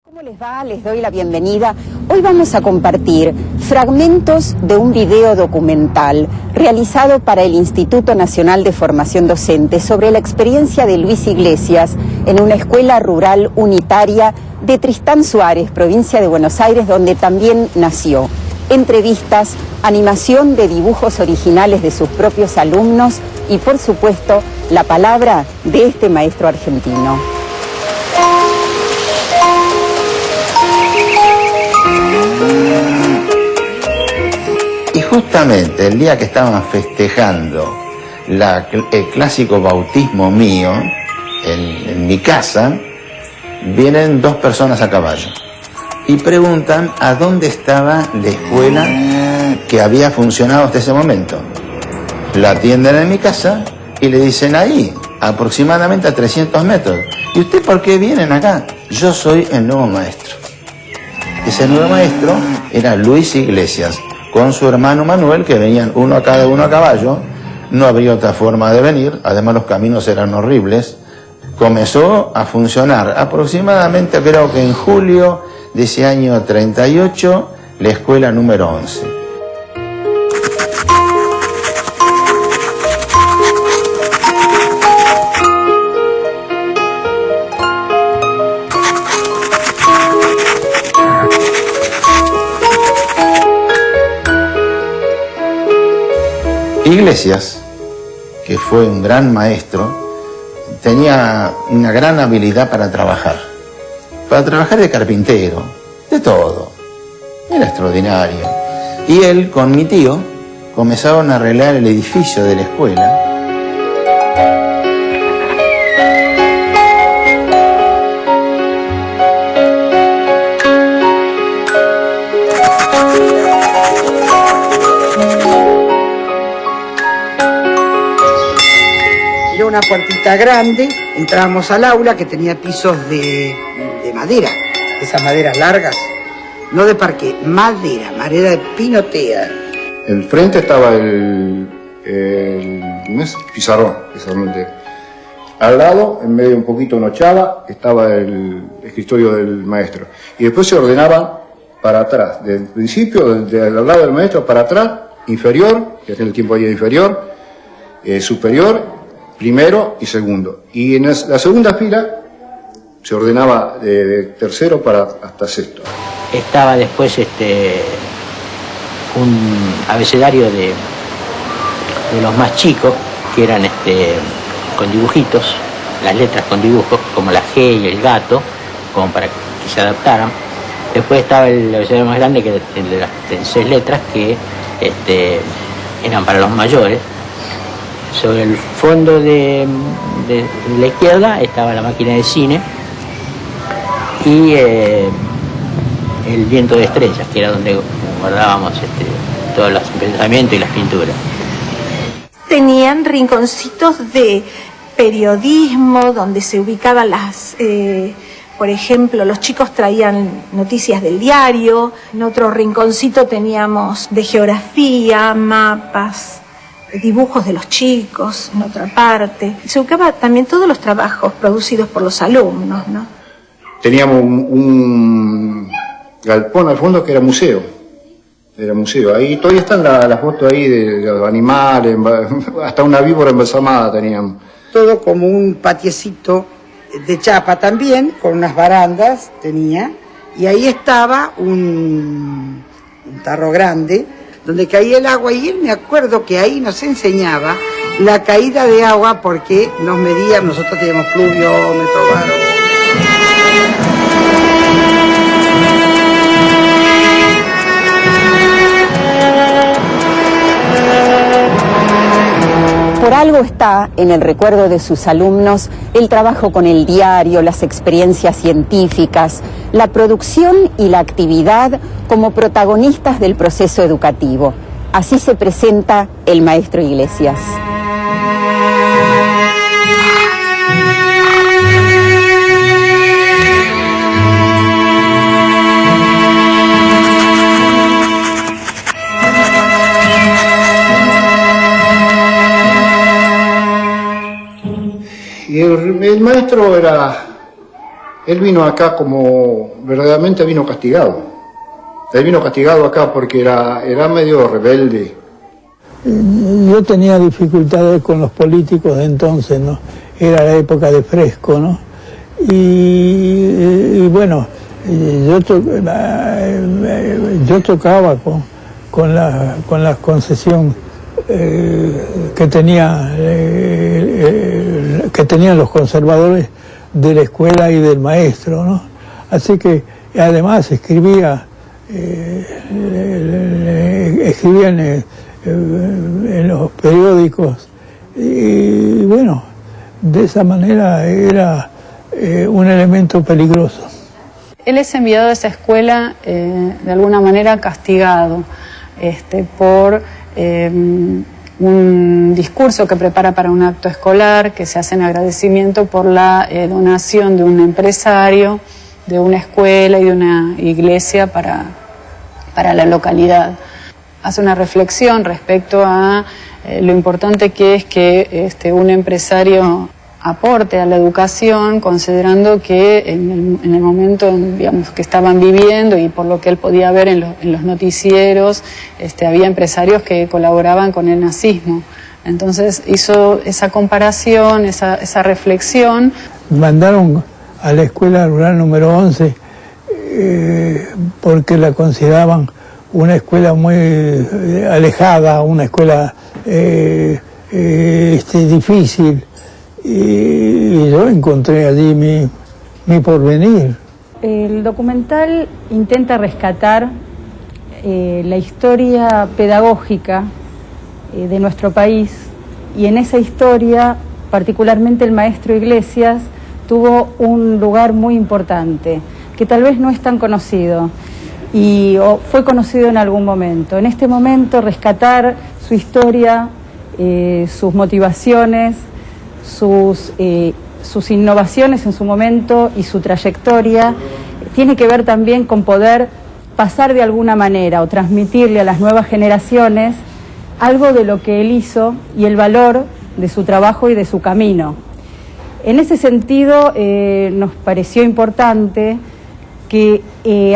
¿Cómo les va? Les doy la bienvenida. Hoy vamos a compartir fragmentos de un video documental realizado para el Instituto Nacional de Formación Docente sobre la experiencia de Luis Iglesias en una escuela rural unitaria de Tristán Suárez, provincia de Buenos Aires, donde también nació. Entrevistas, animación de dibujos originales de sus propios alumnos y, por supuesto, la palabra de este maestro argentino. Y justamente el día que estaban festejando el clásico bautismo mío en mi casa, vienen dos personas a caballo y preguntan a dónde estaba la escuela que había funcionado hasta ese momento. La atienden en mi casa y le dicen ahí, aproximadamente a 300 metros. ¿Y usted por qué vienen acá? Yo soy el nuevo maestro. Ese nuevo maestro era Luis Iglesias, con su hermano Manuel, que venían cada uno a caballo. No habría otra forma de venir, además los caminos eran horribles. Comenzó a funcionar aproximadamente, creo que en julio de ese año 38, la escuela número 11. Iglesias, que fue un gran maestro, tenía una gran habilidad para trabajar de carpintero, de todo. Era extraordinario. Y él con mi tío comenzaron a arreglar el edificio de la escuela. Una puertita grande, entrábamos al aula que tenía pisos de madera, esas maderas largas, no de parqué, madera de pinotea. Enfrente estaba el pizarrón. Al lado, en medio un poquito nochaba, estaba el escritorio del maestro. Y después se ordenaba para atrás, del principio, al lado del maestro para atrás, inferior, que en el tiempo había inferior, superior, primero y segundo. Y en la segunda fila se ordenaba de tercero hasta sexto. Estaba después un abecedario de los más chicos, que eran con dibujitos, las letras con dibujos, como la G y el gato, como para que se adaptaran. Después estaba el abecedario más grande, que el de las 6 letras, que eran para los mayores. Sobre el fondo de la izquierda estaba la máquina de cine y el viento de estrellas, que era donde guardábamos todos los pensamientos y las pinturas. Tenían rinconcitos de periodismo donde se ubicaban por ejemplo, los chicos traían noticias del diario. En otro rinconcito teníamos de geografía, mapas, dibujos de los chicos, en otra parte. Se ubicaba también todos los trabajos producidos por los alumnos, ¿no? Teníamos un galpón al fondo que era museo. Ahí todavía están las fotos ahí de los animales, hasta una víbora embalsamada teníamos. Todo como un patiecito de chapa también, con unas barandas tenía, y ahí estaba un tarro grande donde caía el agua, y él me acuerdo que ahí nos enseñaba la caída de agua porque nos medían, nosotros teníamos pluviómetro, Por algo está en el recuerdo de sus alumnos el trabajo con el diario, las experiencias científicas, la producción y la actividad como protagonistas del proceso educativo. Así se presenta el maestro Iglesias. Y el maestro era Él vino acá como, verdaderamente vino castigado. Él vino castigado acá porque era medio rebelde. Yo tenía dificultades con los políticos de entonces, ¿no? Era la época de Fresco, ¿no? Y bueno, yo tocaba con la concesión que tenían los conservadores de la escuela y del maestro, ¿no? Así que además escribían en los periódicos y bueno, de esa manera era un elemento peligroso. Él es enviado a esa escuela de alguna manera castigado por un discurso que prepara para un acto escolar que se hace en agradecimiento por la donación de un empresario, de una escuela y de una iglesia para la localidad. Hace una reflexión respecto a lo importante que es que un empresario aporte a la educación, considerando que en el momento, digamos, que estaban viviendo y por lo que él podía ver en los noticieros, había empresarios que colaboraban con el nazismo. Entonces hizo esa comparación, esa reflexión. Mandaron a la escuela rural número 11 porque la consideraban una escuela muy alejada, una escuela difícil. Y yo encontré allí mi porvenir. El documental intenta rescatar la historia pedagógica de nuestro país, y en esa historia, particularmente el maestro Iglesias, tuvo un lugar muy importante, que tal vez no es tan conocido, o fue conocido en algún momento. En este momento, rescatar su historia, sus motivaciones, sus innovaciones en su momento y su trayectoria, tiene que ver también con poder pasar de alguna manera o transmitirle a las nuevas generaciones algo de lo que él hizo y el valor de su trabajo y de su camino. En ese sentido, nos pareció importante que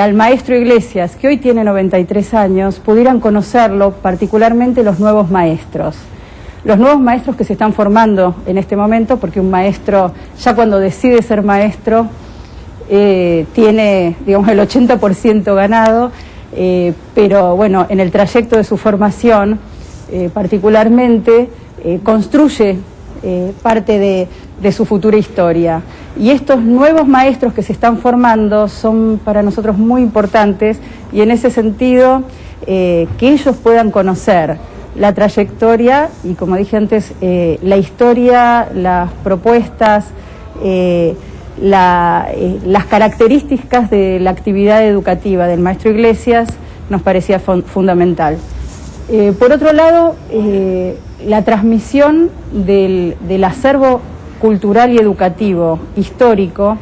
al maestro Iglesias, que hoy tiene 93 años, pudieran conocerlo, particularmente los nuevos maestros. Los nuevos maestros que se están formando en este momento, porque un maestro, ya cuando decide ser maestro, tiene, digamos, el 80% ganado, pero bueno, en el trayecto de su formación, particularmente, construye parte de su futura historia. Y estos nuevos maestros que se están formando son para nosotros muy importantes, y en ese sentido, que ellos puedan conocer la trayectoria y, como dije antes, la historia, las propuestas, las características de la actividad educativa del maestro Iglesias, nos parecía fundamental. Por otro lado, la transmisión del acervo cultural y educativo histórico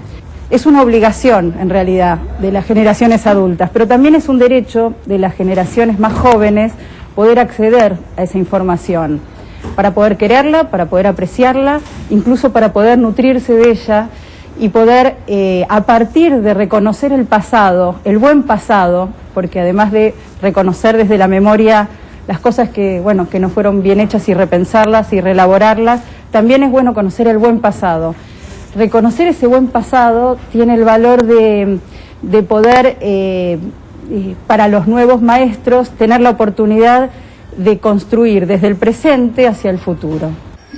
es una obligación, en realidad, de las generaciones adultas, pero también es un derecho de las generaciones más jóvenes poder acceder a esa información, para poder quererla, para poder apreciarla, incluso para poder nutrirse de ella y poder, a partir de reconocer el pasado, el buen pasado, porque además de reconocer desde la memoria las cosas que no fueron bien hechas y repensarlas y reelaborarlas, también es bueno conocer el buen pasado. Reconocer ese buen pasado tiene el valor de poder, para los nuevos maestros, tener la oportunidad de construir desde el presente hacia el futuro.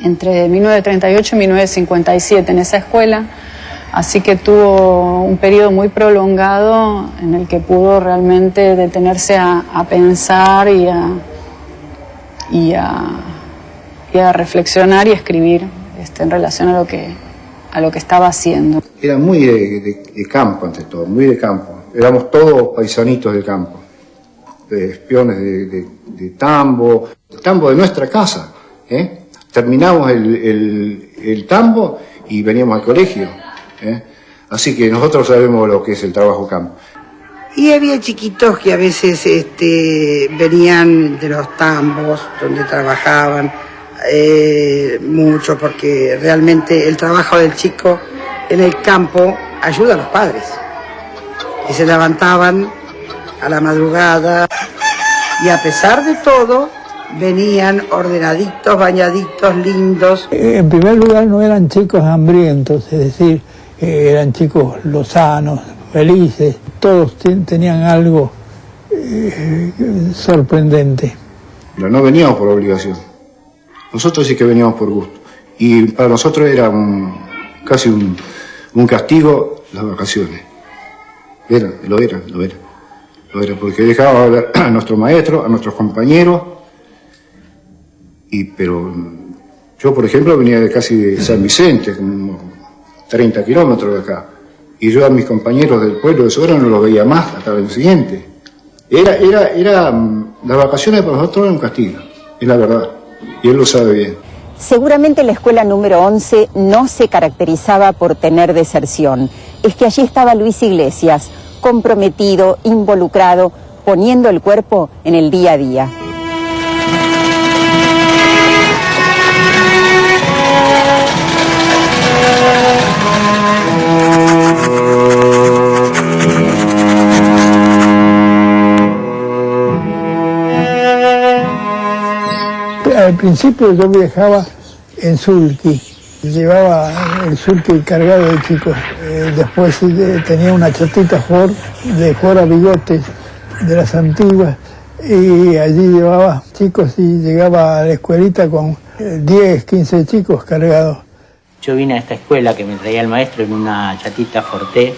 Entre 1938 y 1957 en esa escuela, así que tuvo un periodo muy prolongado en el que pudo realmente detenerse a pensar y a reflexionar y escribir en relación a lo que estaba haciendo. Era muy de campo, ante todo, muy de campo. Éramos todos paisanitos del campo, espiones de tambo, el tambo de nuestra casa. Terminamos el tambo y veníamos al colegio. Así que nosotros sabemos lo que es el trabajo campo. Y había chiquitos que a veces venían de los tambos donde trabajaban mucho, porque realmente el trabajo del chico en el campo ayuda a los padres, que se levantaban a la madrugada y a pesar de todo venían ordenaditos, bañaditos, lindos. En primer lugar no eran chicos hambrientos, es decir, eran chicos lozanos, felices, todos tenían algo sorprendente. No veníamos por obligación, nosotros sí que veníamos por gusto. Y para nosotros era casi un castigo las vacaciones. Lo era, porque dejábamos de ver a nuestro maestro, a nuestros compañeros, pero yo, por ejemplo, venía de casi de San Vicente, como 30 kilómetros de acá, y yo a mis compañeros del pueblo de Sobra no los veía más hasta el año siguiente. Las vacaciones para nosotros eran un castigo, es la verdad, y él lo sabe bien. Seguramente la escuela número 11 no se caracterizaba por tener deserción. Es que allí estaba Luis Iglesias, comprometido, involucrado, poniendo el cuerpo en el día a día. Al principio yo viajaba en sulky, llevaba el sulky cargado de chicos. Después tenía una chatita Ford, de Ford a bigotes, de las antiguas, y allí llevaba chicos y llegaba a la escuelita con 10, 15 chicos cargados. Yo vine a esta escuela que me traía el maestro en una chatita Forte,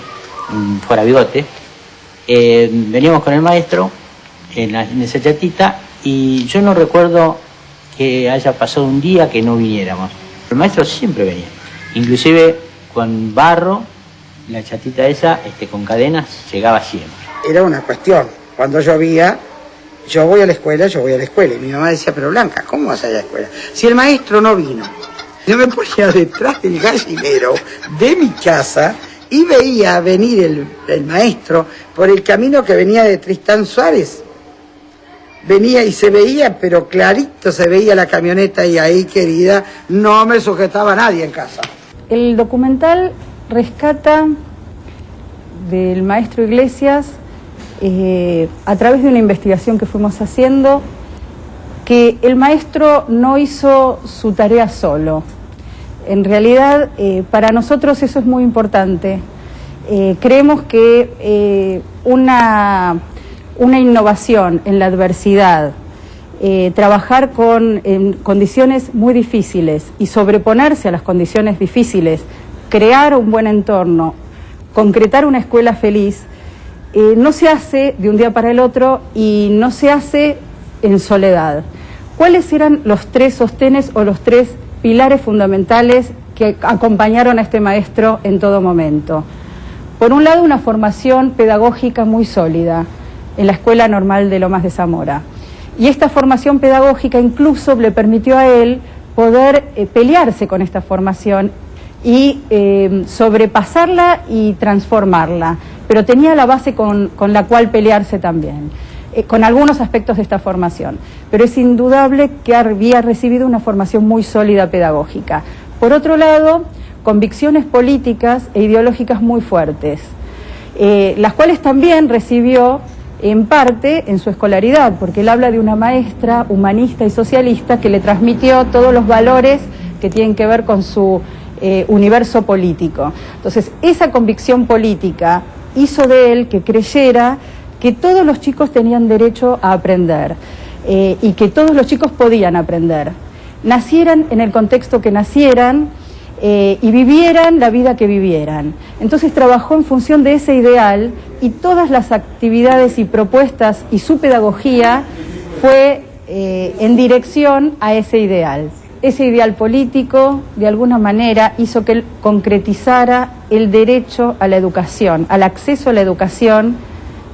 un Ford a bigote. Veníamos con el maestro en esa chatita y yo no recuerdo que haya pasado un día que no viniéramos. El maestro siempre venía, inclusive con barro, la chatita esa, con cadenas, llegaba siempre. Era una cuestión, cuando llovía, yo voy a la escuela, y mi mamá decía, pero Blanca, ¿cómo vas a ir a la escuela? Si el maestro no vino, yo me ponía detrás del gallinero de mi casa y veía venir el maestro por el camino que venía de Tristán Suárez. Venía y se veía, pero clarito se veía la camioneta y ahí, querida, no me sujetaba nadie en casa. El documental rescata del maestro Iglesias, a través de una investigación que fuimos haciendo, que el maestro no hizo su tarea solo. En realidad, para nosotros eso es muy importante. Creemos que una innovación en la adversidad, trabajar en condiciones muy difíciles y sobreponerse a las condiciones difíciles, crear un buen entorno, concretar una escuela feliz, no se hace de un día para el otro y no se hace en soledad. ¿Cuáles eran los tres sostenes o los tres pilares fundamentales que acompañaron a este maestro en todo momento? Por un lado, una formación pedagógica muy sólida en la Escuela Normal de Lomas de Zamora. Y esta formación pedagógica incluso le permitió a él poder pelearse con esta formación y sobrepasarla y transformarla. Pero tenía la base con la cual pelearse también, con algunos aspectos de esta formación. Pero es indudable que había recibido una formación muy sólida pedagógica. Por otro lado, convicciones políticas e ideológicas muy fuertes, las cuales también recibió en parte en su escolaridad, porque él habla de una maestra humanista y socialista que le transmitió todos los valores que tienen que ver con su universo político. Entonces, esa convicción política hizo de él que creyera que todos los chicos tenían derecho a aprender y que todos los chicos podían aprender, nacieran en el contexto que nacieran y vivieran la vida que vivieran. Entonces trabajó en función de ese ideal y todas las actividades y propuestas y su pedagogía fue en dirección a ese ideal. Ese ideal político, de alguna manera, hizo que él concretizara el derecho a la educación, al acceso a la educación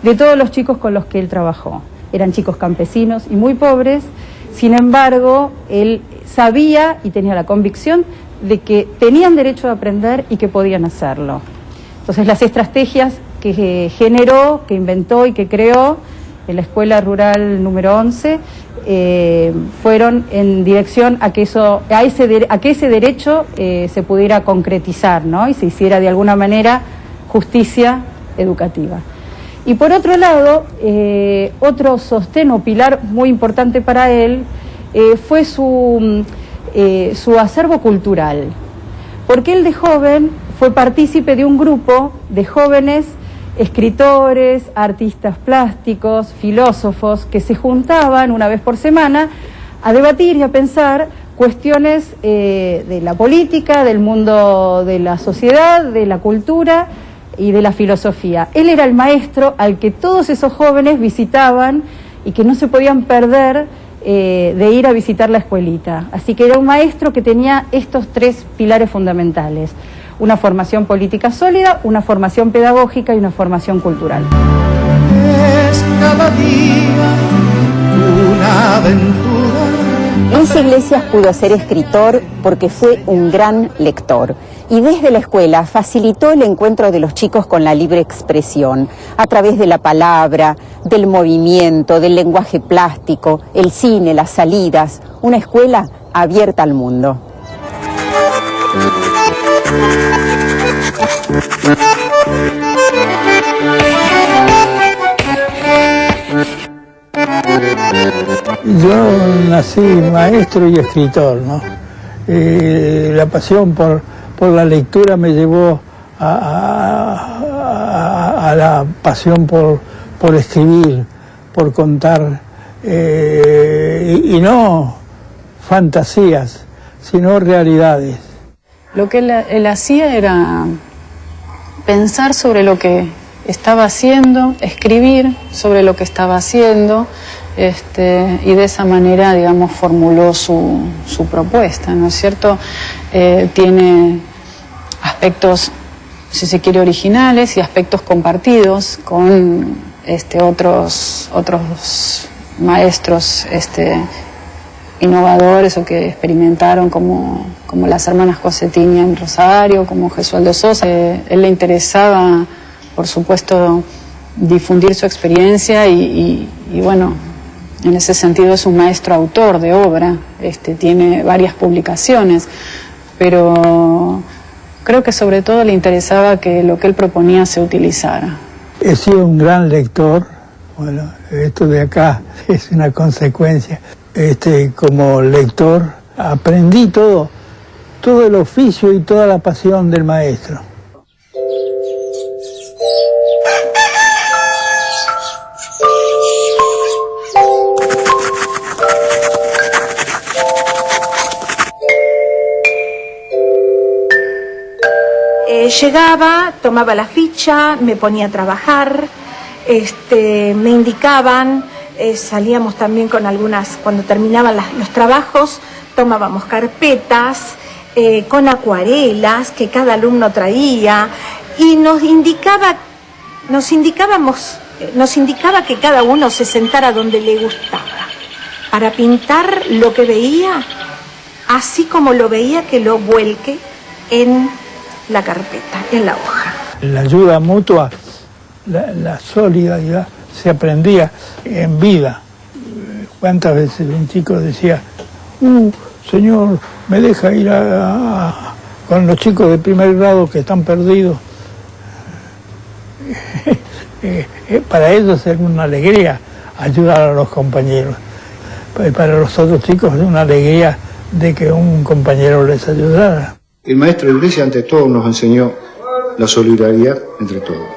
de todos los chicos con los que él trabajó. Eran chicos campesinos y muy pobres, sin embargo, él sabía y tenía la convicción de que tenían derecho a aprender y que podían hacerlo. Entonces, las estrategias que generó, que inventó y que creó en la Escuela Rural número 11 fueron en dirección a que ese derecho se pudiera concretizar, ¿no? Y se hiciera de alguna manera justicia educativa. Y por otro lado, otro sostén o pilar muy importante para él fue su acervo cultural, porque él de joven fue partícipe de un grupo de jóvenes escritores, artistas plásticos, filósofos, que se juntaban una vez por semana a debatir y a pensar cuestiones de la política, del mundo de la sociedad, de la cultura y de la filosofía. Él era el maestro al que todos esos jóvenes visitaban y que no se podían perder de ir a visitar la escuelita. Así que era un maestro que tenía estos tres pilares fundamentales: una formación política sólida, una formación pedagógica y una formación cultural. Es cada día una aventura. Luis Iglesias pudo ser escritor porque fue un gran lector y desde la escuela facilitó el encuentro de los chicos con la libre expresión a través de la palabra, del movimiento, del lenguaje plástico, el cine, las salidas, una escuela abierta al mundo. Yo nací maestro y escritor, ¿no? La pasión por la lectura me llevó a la pasión por escribir, por contar, y no fantasías, sino realidades. Lo que él hacía era pensar sobre lo que estaba haciendo, escribir sobre lo que estaba haciendo, y de esa manera, digamos, formuló su propuesta, ¿no es cierto? Tiene aspectos, si se quiere, originales y aspectos compartidos con otros maestros innovadores o que experimentaron, como las hermanas Cossetini en Rosario, como Gesualdo Sosa. Él le interesaba, por supuesto, difundir su experiencia y bueno, en ese sentido es un maestro autor de obra, tiene varias publicaciones, pero creo que sobre todo le interesaba que lo que él proponía se utilizara. He sido un gran lector, bueno, esto de acá es una consecuencia. Como lector aprendí todo el oficio y toda la pasión del maestro. Llegaba, tomaba la ficha, me ponía a trabajar, me indicaban, salíamos también con algunas, cuando terminaban los trabajos, tomábamos carpetas con acuarelas que cada alumno traía y nos indicaba que cada uno se sentara donde le gustaba para pintar lo que veía, así como lo veía, que lo vuelque en la carpeta, en la hoja. La ayuda mutua, la solidaridad se aprendía en vida. ¿Cuántas veces un chico decía, señor, me deja ir con los chicos de primer grado que están perdidos? Para ellos es una alegría ayudar a los compañeros. Para los otros chicos es una alegría de que un compañero les ayudara. El maestro Iglesias ante todo nos enseñó la solidaridad entre todos.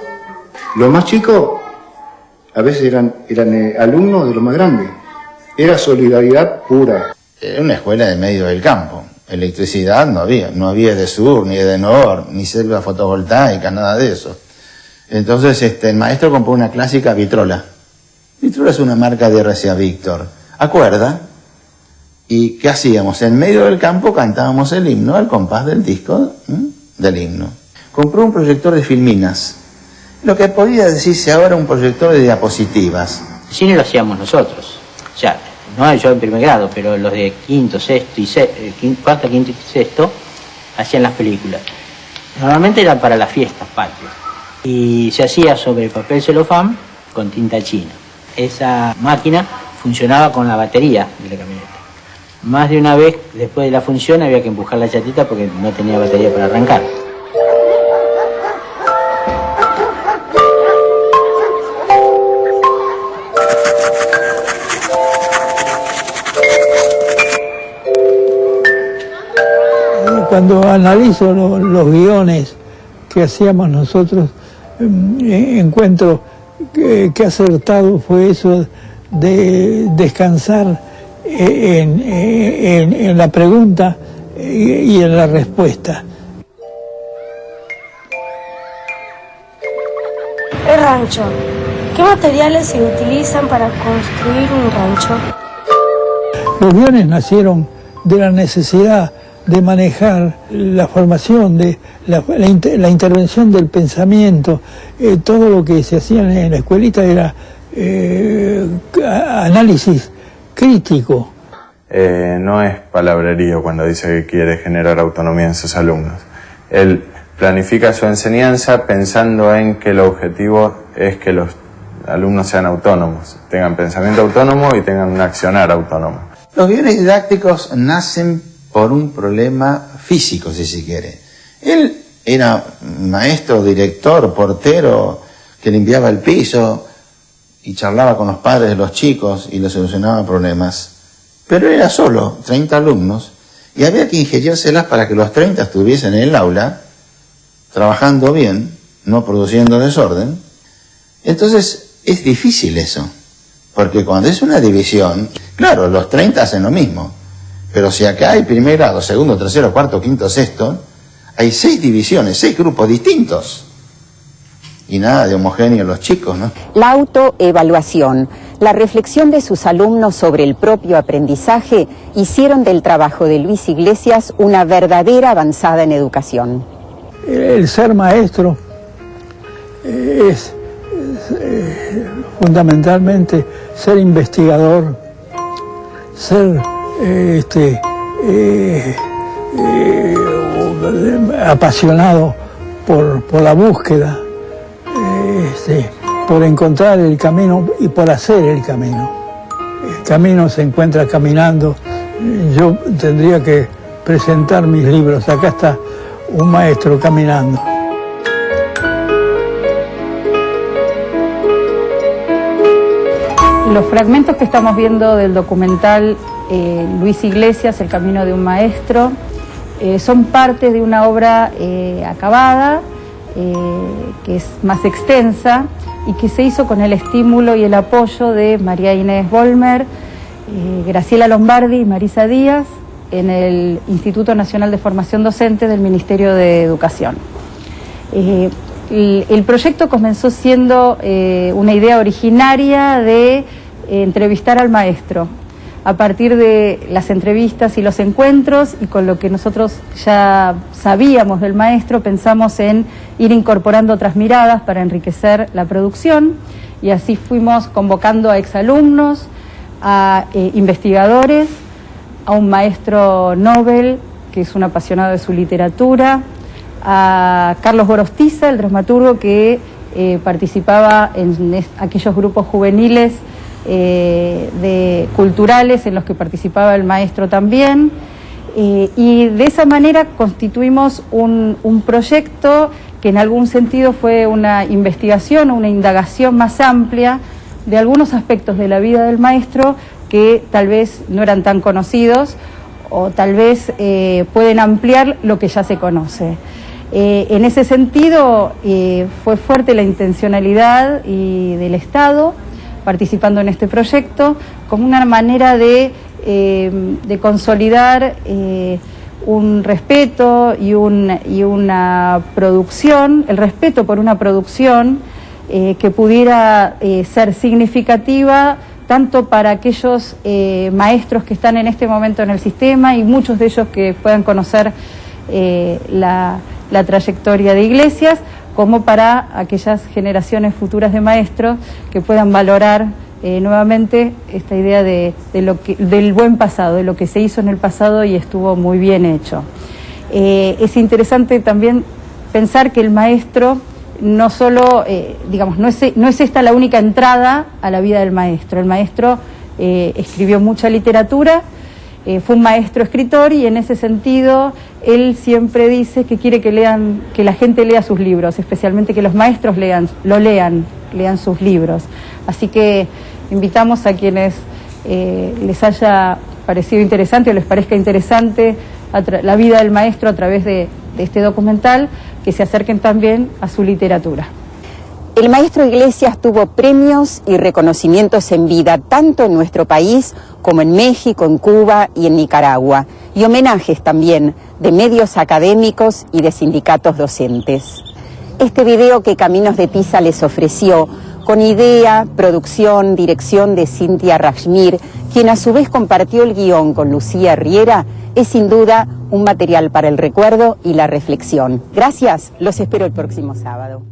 Los más chicos a veces eran alumnos de los más grandes. Era solidaridad pura. Era una escuela de medio del campo. Electricidad no había de sur, ni de nor, ni selva fotovoltaica, nada de eso. Entonces el maestro compró una clásica vitrola. Vitrola es una marca de RCA Victor. ¿A cuerda? ¿Y qué hacíamos? En medio del campo cantábamos el himno al compás del disco del himno. Compró un proyector de filminas. Lo que podía decirse ahora un proyector de diapositivas. El cine lo hacíamos nosotros. O sea, no yo en primer grado, pero los de cuarto, quinto y sexto hacían las películas. Normalmente eran para las fiestas patrias. Y se hacía sobre papel celofán con tinta china. Esa máquina funcionaba con la batería de la camioneta. Más de una vez, después de la función, había que empujar la chatita porque no tenía batería para arrancar. Cuando analizo los guiones que hacíamos nosotros, encuentro que acertado fue eso de descansar en la pregunta y en la respuesta. El rancho. ¿Qué materiales se utilizan para construir un rancho? Los guiones nacieron de la necesidad de manejar la formación, de la intervención del pensamiento. Todo lo que se hacía en la escuelita era análisis crítico. No es palabrerío cuando dice que quiere generar autonomía en sus alumnos. Él planifica su enseñanza pensando en que el objetivo es que los alumnos sean autónomos, tengan pensamiento autónomo y tengan un accionar autónomo. Los guiones didácticos nacen por un problema físico, si se quiere. Él era maestro, director, portero, que limpiaba el piso y charlaba con los padres de los chicos y les solucionaba problemas. Pero era solo 30 alumnos y había que ingeniárselas para que los 30 estuviesen en el aula, trabajando bien, no produciendo desorden. Entonces es difícil eso, porque cuando es una división, claro, los 30 hacen lo mismo, pero si acá hay primer grado, segundo, tercero, cuarto, quinto, sexto, hay 6 divisiones, 6 grupos distintos. Y nada de homogéneo los chicos, ¿no? La autoevaluación, la reflexión de sus alumnos sobre el propio aprendizaje hicieron del trabajo de Luis Iglesias una verdadera avanzada en educación. El ser maestro es fundamentalmente ser investigador, ser apasionado por la búsqueda, por encontrar el camino y por hacer el camino. El camino se encuentra caminando. Yo tendría que presentar mis libros. Acá está un maestro caminando. Los fragmentos que estamos viendo del documental Luis Iglesias, El camino de un maestro, son parte de una obra acabada, que es más extensa y que se hizo con el estímulo y el apoyo de María Inés Vollmer, Graciela Lombardi y Marisa Díaz en el Instituto Nacional de Formación Docente del Ministerio de Educación. El proyecto comenzó siendo una idea originaria de entrevistar al maestro. A partir de las entrevistas y los encuentros y con lo que nosotros ya sabíamos del maestro, pensamos en ir incorporando otras miradas para enriquecer la producción y así fuimos convocando a exalumnos, a investigadores, a un maestro Nobel que es un apasionado de su literatura, a Carlos Gorostiza, el dramaturgo que participaba en aquellos grupos juveniles culturales en los que participaba el maestro también, y de esa manera constituimos un proyecto que en algún sentido fue una investigación, una indagación más amplia de algunos aspectos de la vida del maestro que tal vez no eran tan conocidos o tal vez pueden ampliar lo que ya se conoce. En ese sentido fue fuerte la intencionalidad del Estado participando en este proyecto como una manera de consolidar un respeto y una producción, el respeto por una producción que pudiera ser significativa tanto para aquellos maestros que están en este momento en el sistema y muchos de ellos que puedan conocer la trayectoria de Iglesias, como para aquellas generaciones futuras de maestros que puedan valorar nuevamente esta idea del buen pasado, de lo que se hizo en el pasado y estuvo muy bien hecho. Es interesante también pensar que el maestro no solo, no es esta la única entrada a la vida del maestro. El maestro escribió mucha literatura, fue un maestro escritor y en ese sentido él siempre dice que quiere que la gente lea sus libros, especialmente que los maestros lean sus libros. Así que invitamos a quienes les haya parecido interesante o les parezca interesante la vida del maestro a través de este documental, que se acerquen también a su literatura. El maestro Iglesias tuvo premios y reconocimientos en vida, tanto en nuestro país como en México, en Cuba y en Nicaragua, y homenajes también de medios académicos y de sindicatos docentes. Este video que Caminos de Tiza les ofreció, con idea, producción, dirección de Cintia Rajmir, quien a su vez compartió el guión con Lucía Riera, es sin duda un material para el recuerdo y la reflexión. Gracias, los espero el próximo sábado.